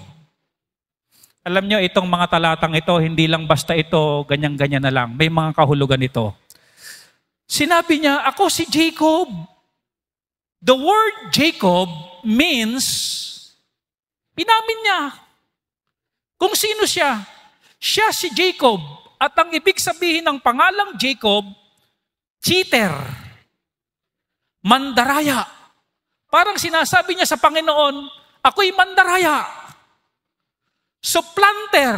Alam niyo, itong mga talatang ito, hindi lang basta ito, ganyan-ganyan na lang. May mga kahulugan ito. Sinabi niya, ako si Jacob. The word Jacob means, inamin niya, kung sino siya. Siya si Jacob. At ang ibig sabihin ng pangalang Jacob, cheater. Mandaraya. Parang sinasabi niya sa Panginoon, ako'y mandaraya. Supplanter.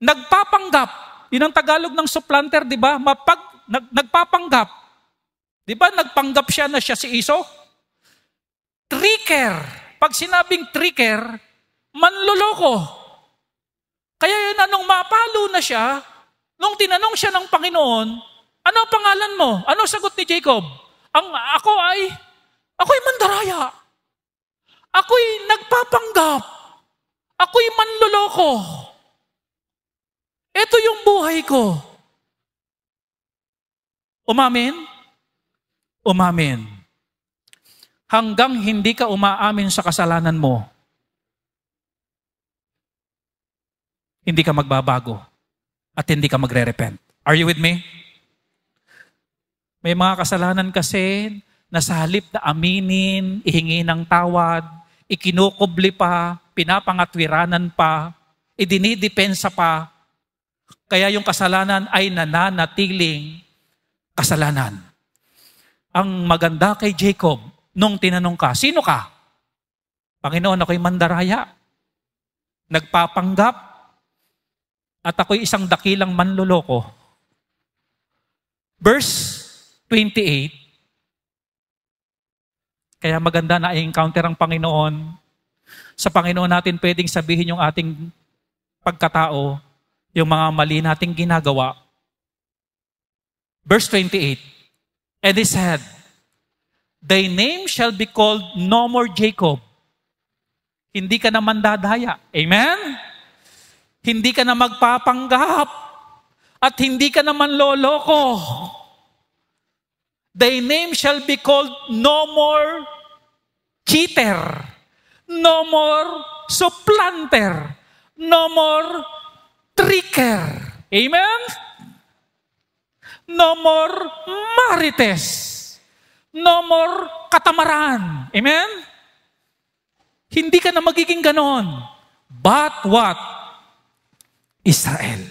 Nagpapanggap. Yun ang Tagalog ng supplanter, di ba? Nagpapanggap. Di ba nagpanggap siya na siya si Iso? Tricker. Pag sinabing tricker, manloloko. Kaya yun, nung mapalo na siya, nung tinanong siya ng Panginoon, ano ang pangalan mo? Ano sagot ni Jacob? Ako'y mandaraya. Ako'y nagpapanggap. Ako'y manloloko. Ito yung buhay ko. Umamin? Umamin. Hanggang hindi ka umaamin sa kasalanan mo, hindi ka magbabago at hindi ka magre-repent. Are you with me? May mga kasalanan kasi na sa halip na aminin, ihingi ng tawad, ikinukubli pa, pinapangatwiranan pa, idinidepensa pa, kaya yung kasalanan ay nananatiling kasalanan. Ang maganda kay Jacob, nung tinanong ka, sino ka? Panginoon, ako'y mandaraya, nagpapanggap, at ako'y isang dakilang manloloko. Verse 28, kaya maganda na i-encounter ang Panginoon. Sa Panginoon natin pwedeng sabihin yung ating pagkatao, yung mga mali nating ginagawa. Verse 28, and he said, thy name shall be called no more Jacob. Hindi ka na mandadaya. Amen? Hindi ka na magpapanggap. At hindi ka na manloloko. Thy name shall be called no more cheater, no more supplanter, no more tricker. Amen? No more marites. No more katamaran. Amen? Hindi ka na magiging ganon. But what? Israel.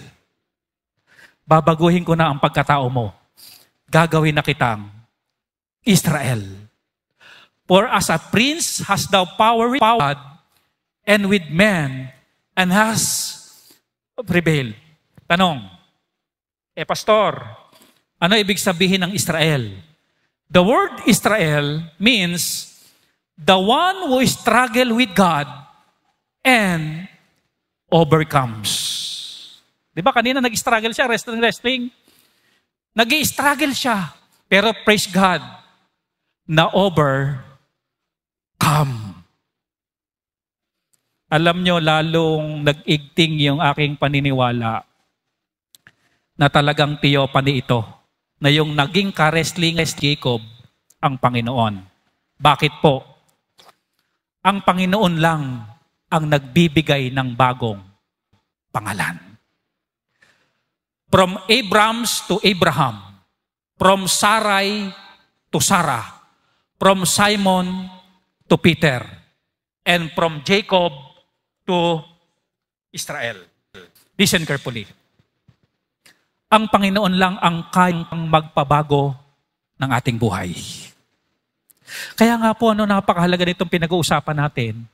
Babaguhin ko na ang pagkatao mo. Gagawin na kitang Israel. For as a prince has thou power with God and with men and has prevailed. Tanong, pastor, ano ibig sabihin ng Israel? The word Israel means the one who struggle with God and overcomes. Di ba kanina nag-struggle siya, wrestling. Nag-i-struggle siya. Pero praise God, na overcome. Alam nyo, lalong nag-igting yung aking paniniwala na talagang theophany ito, na yung naging ka-wrestling Jacob ang Panginoon. Bakit po? Ang Panginoon lang ang nagbibigay ng bagong pangalan. From Abrams to Abraham. From Sarai to Sarah. From Simon to Peter. And from Jacob to Israel. Listen carefully. Ang Panginoon lang ang kayang magpabago ng ating buhay. Kaya nga po, napakahalaga nitong pinag-uusapan natin.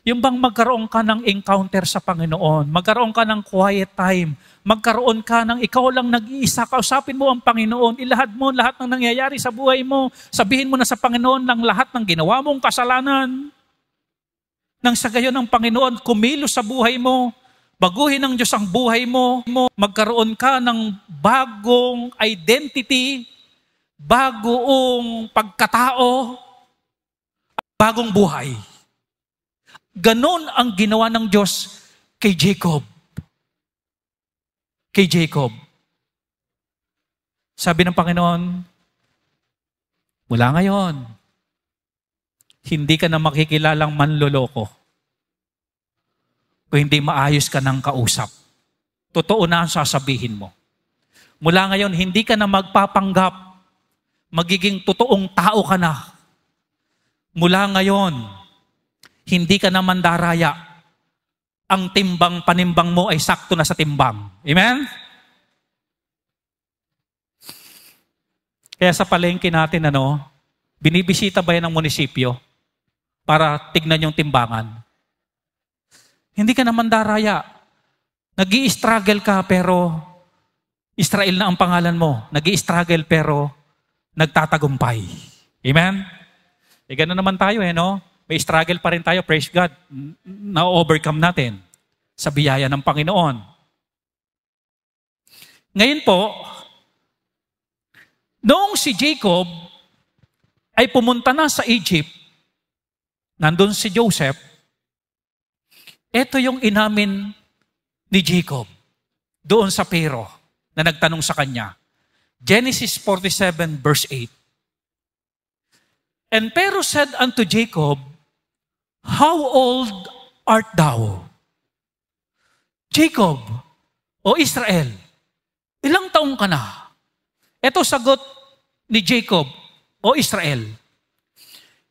Yung bang magkaroon ka ng encounter sa Panginoon, magkaroon ka ng quiet time, magkaroon ka ng ikaw lang nag-iisa, kausapin mo ang Panginoon, ilahad mo lahat ng nangyayari sa buhay mo, sabihin mo na sa Panginoon ng lahat ng ginawa mong kasalanan. Nang sa gayon ng Panginoon, kumilos sa buhay mo, baguhin ng Diyos ang buhay mo, magkaroon ka ng bagong identity, bagong pagkatao, bagong buhay. Ganon ang ginawa ng Diyos kay Jacob. Kay Jacob. Sabi ng Panginoon, mula ngayon, hindi ka na makikilalang manloloko o hindi maayos ka ng kausap. Totoo na ang sasabihin mo. Mula ngayon, hindi ka na magpapanggap. Magiging totoong tao ka na. Mula ngayon, hindi ka na mandaraya. Ang timbang panimbang mo ay sakto na sa timbang. Amen? Kaya sa palengke natin, binibisita ba yan ng munisipyo para tignan yung timbangan? Hindi ka na mandaraya. Nag-i-struggle ka pero Israel na ang pangalan mo. Nag-i-struggle pero nagtatagumpay. Amen? Gano'n naman tayo May struggle pa rin tayo, praise God. Na-overcome natin sa biyaya ng Panginoon. Ngayon po, noong si Jacob ay pumunta na sa Egypt, nandun si Joseph, ito yung inamin ni Jacob doon sa Pero na nagtanong sa kanya. Genesis 47 verse 8. And Pero said unto Jacob, how old art thou? Jacob, o Israel, ilang taong ka na? Ito sagot ni Jacob, o Israel.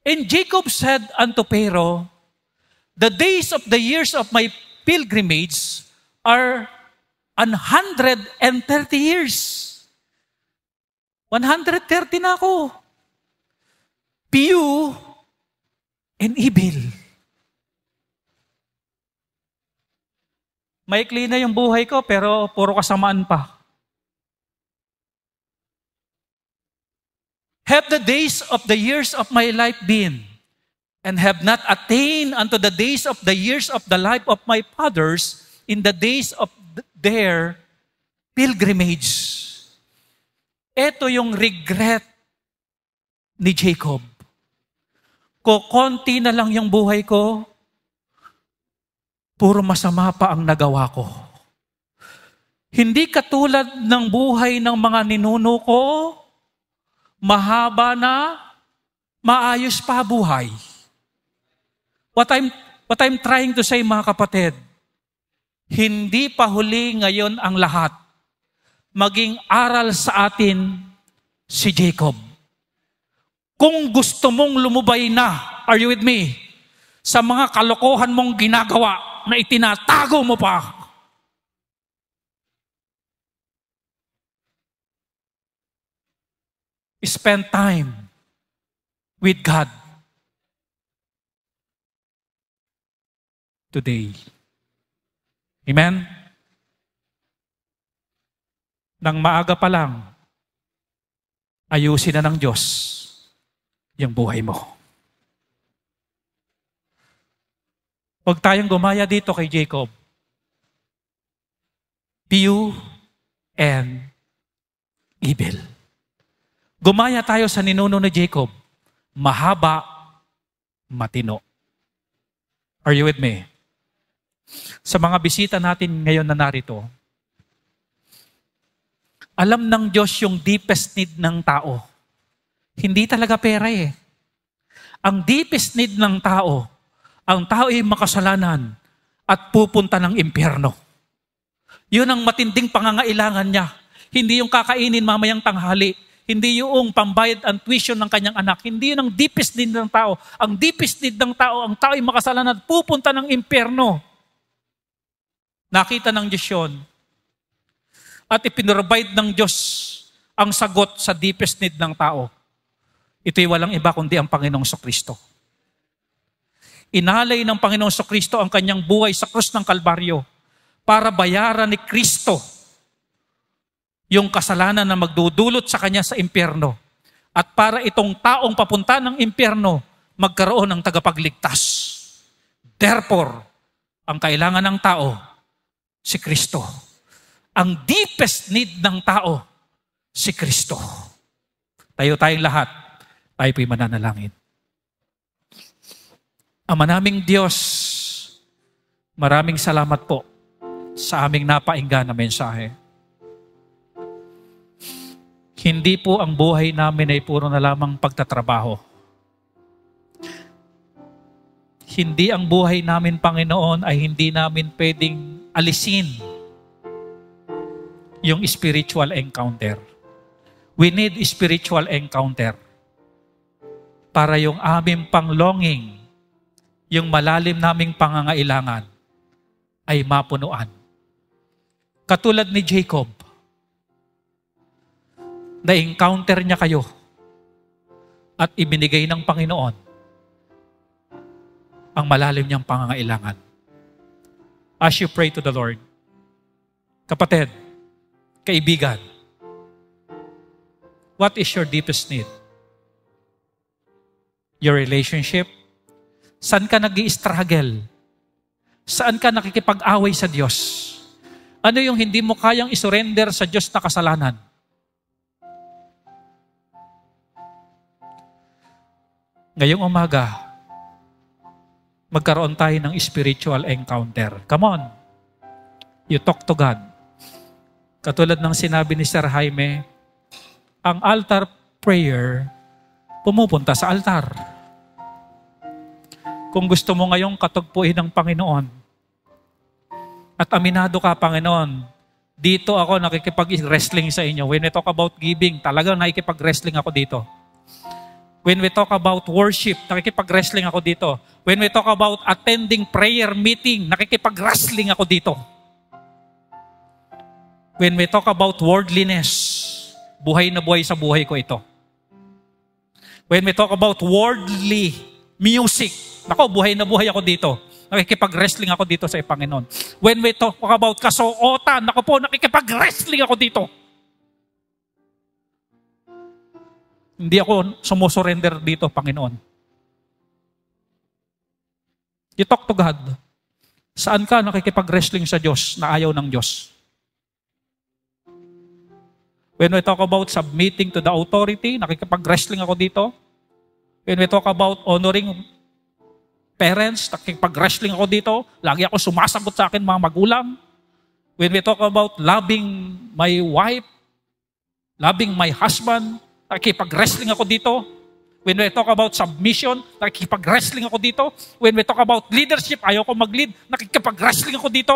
And Jacob said unto Pero, the days of the years of my pilgrimage are 130 years. 130 na ako. Few and evil. Maikli na yung buhay ko pero puro kasamaan pa. Have the days of the years of my life been, and have not attained unto the days of the years of the life of my fathers in the days of their pilgrimage. Ito yung regret ni Jacob. Konti na lang yung buhay ko, puro masama pa ang nagawa ko. Hindi katulad ng buhay ng mga ninuno ko, mahaba na, maayos pa buhay. What I'm trying to say, mga kapatid, hindi pa huli ngayon ang lahat. Maging aral sa atin si Jacob. Kung gusto mong lumubay na, are you with me? Sa mga kalokohan mong ginagawa na itinatago mo pa. Spend time with God today. Amen? Nang maaga pa lang, ayusin na ng Diyos yung buhay mo. Huwag tayong gumaya dito kay Jacob. Few and evil. Gumaya tayo sa ninuno ni Jacob. Mahaba, matino. Are you with me? Sa mga bisita natin ngayon na narito, alam ng Diyos yung deepest need ng tao. Hindi talaga pera eh. Ang deepest need ng tao, ang tao ay makasalanan at pupunta ng impyerno. Yun ang matinding pangangailangan niya. Hindi yung kakainin mamayang tanghali. Hindi yung pambayad ang tuition ng kanyang anak. Hindi yun ang deepest need ng tao. Ang deepest need ng tao, ang tao ay makasalanan at pupunta ng impyerno. Nakita ng Diyos yun. At ipinrovide ng Diyos ang sagot sa deepest need ng tao. Ito'y walang iba kundi ang Panginoong Kristo. Inalay ng Panginoong Kristo ang kanyang buhay sa krus ng Kalbaryo para bayaran ni Kristo yung kasalanan na magdudulot sa kanya sa impyerno. At para itong taong papunta ng impyerno, magkaroon ng tagapagligtas. Therefore, ang kailangan ng tao, si Kristo. Ang deepest need ng tao, si Kristo. Tayo tayong lahat, tayo po'y mananalangin. Ama naming Diyos, maraming salamat po sa aming napainggan na mensahe. Hindi po ang buhay namin ay puro na lamang pagtatrabaho. Hindi ang buhay namin, Panginoon, ay hindi namin pwedeng alisin yung spiritual encounter. We need spiritual encounter para yung aming panglonging, yung malalim naming pangangailangan ay mapunuan. Katulad ni Jacob, na-encounter niya kayo at ibinigay ng Panginoon ang malalim niyang pangangailangan. As you pray to the Lord, kapatid, kaibigan, what is your deepest need? Your relationship? Saan ka nag-i-struggle? Saan ka nakikipag-away sa Diyos? Ano yung hindi mo kayang isurrender sa Diyos na kasalanan? Ngayong umaga, magkaroon tayo ng spiritual encounter. Come on. You talk to God. Katulad ng sinabi ni Sir Jaime, ang altar prayer, pumupunta sa altar. Kung gusto mo ngayong katugpuin ng Panginoon, at aminado ka, Panginoon, dito ako nakikipag-wrestling sa inyo. When we talk about giving, talagang nakikipag-wrestling ako dito. When we talk about worship, nakikipag-wrestling ako dito. When we talk about attending prayer meeting, nakikipag-wrestling ako dito. When we talk about worldliness, buhay na buhay sa buhay ko ito. When we talk about worldly music, nako, buhay na buhay ako dito. Nakikipag-wrestling ako dito sa Panginoon. When we talk about kasuotan, nako po, nakikipag-wrestling ako dito. Hindi ako sumusurrender dito, Panginoon. You talk to God. Saan ka nakikipag-wrestling sa Diyos na ayaw ng Diyos? When we talk about submitting to the authority, nakikipag-wrestling ako dito. When we talk about honoring parents, nakikipag-wrestling ako dito. Lagi ako sumasagot sa akin mga magulang. When we talk about loving my wife, loving my husband, nakikipag-wrestling ako dito. When we talk about submission, nakikipag-wrestling ako dito. When we talk about leadership, ayaw ko mag-lead, nakikipag-wrestling ako dito.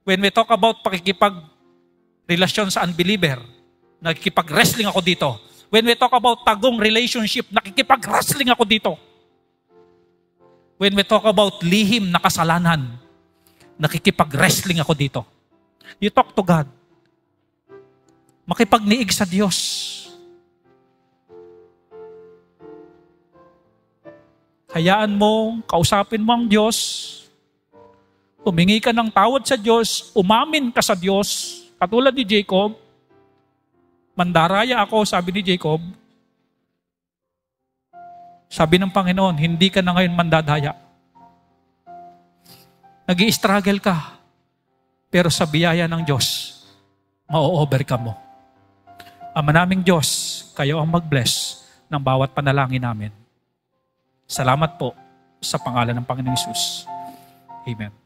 When we talk about pakikipag-relasyon sa unbeliever, nakikipag-wrestling ako dito. When we talk about tagong relationship, nakikipag-wrestling ako dito. When we talk about lihim na kasalanan, nakikipag-wrestling ako dito. You talk to God. Makipagniig sa Diyos. Hayaan mo, kausapin mo ang Diyos. Humingi ka ng tawad sa Diyos. Umamin ka sa Diyos. Katulad ni Jacob. Mandaraya ako, sabi ni Jacob. Sabi ng Panginoon, hindi ka na ngayon mandadaya. Nag-i-struggle ka. Pero sa biyaya ng Diyos, ma-overcome mo. Ama naming Diyos, kayo ang mag-bless ng bawat panalangin namin. Salamat po sa pangalan ng Panginoong Hesus. Amen.